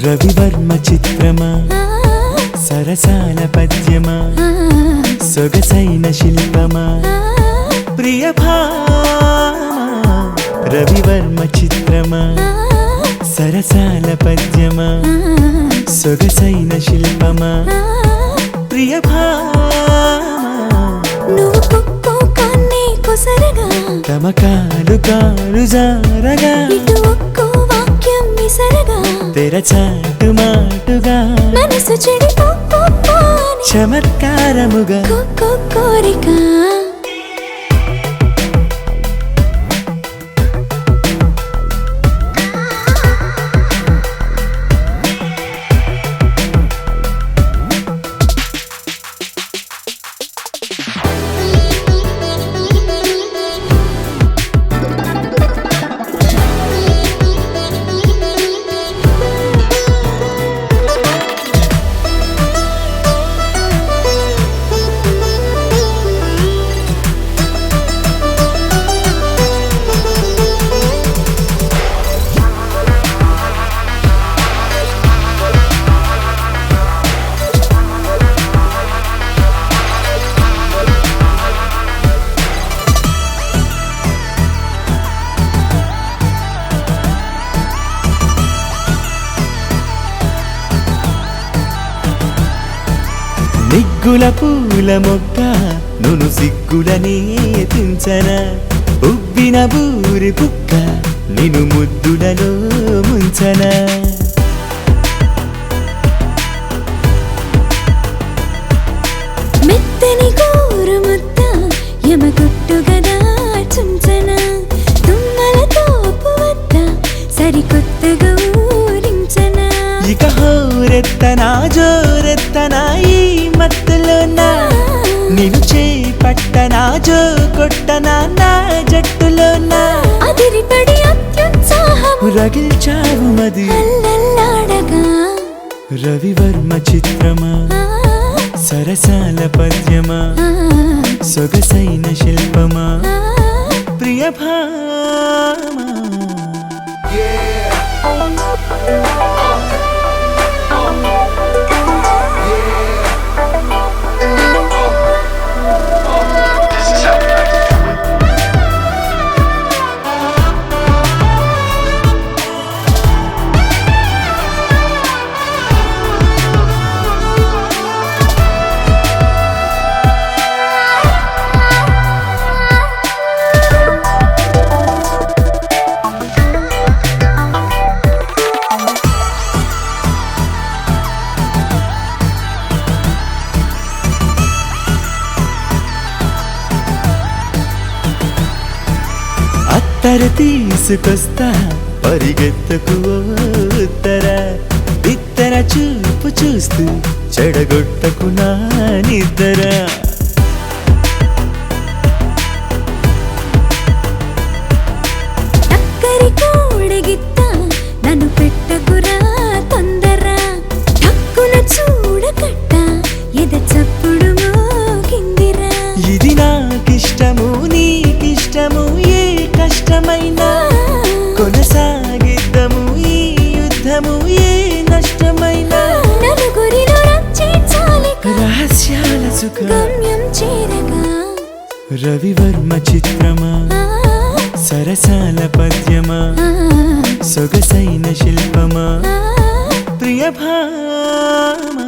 రవివర్మ చిత్రమా సరసాల పద్యమా సొగసైన శిల్పమా ప్రియ భామా రవివర్మ చిత్రమా సరసాల పద్యమా సొగసైన శిల్పమా ప్రియ భామా నువ్వు కుక్కోకాన్ని కొసరగా తమకాలు కాలు జారగా ఇటు ఒక్కో వాక్యం విసరగా తెరచాటు మాటుగా మనసు చెడిపోని చమత్కారముగా కోరిక నిగ్గుల పూల మొక్క నును సిగ్గులనే తుంచన ఉబ్బిన బూరి పుక్క నిను ముద్దులలో ముంచన మెత్తని గోరు ముద్ద యమగుట్టు గదా చుంచన తుమ్మల తోపు వద్ద సరికొత్తగా ఊరించన ఇక హోరెత్తనా జోరెత్తనా ఈ మత్తులోనా నిను చేపట్టనా జో కొట్టనా నా జట్టులోనా అదిరిపడి అత్యుత్సాహము రగిల్చావు మది అల్లల్లాడగా రవివర్మ చిత్రమా సరసాల పద్యమా సొగసైన శిల్పమా ప్రియ భామా అత్తర తీసుకొస్తా పరిగెత్తకు ఉత్తర ఇత్తర చూపు చూస్తూ చెడగొట్టకు నా నిద్దర టక్కరి కోడగిత్త నన్ను పెట్టకురా తొందర టక్కున చూడకట్ట ఎద చప్పుడు మోగిందిరా ఇది నాకిష్టము నీకిష్టము ఏ కష్టమైనా కొనసాగిద్దము ఈ యుద్ధము ఏ నష్టమైనా నలుగురిలో రచించాలిక రహస్యాల సుఖ గమ్యం చేరగా రవివర్మ చిత్రమా సరసాల పద్యమా సొగసైన శిల్పమా ప్రియ భామా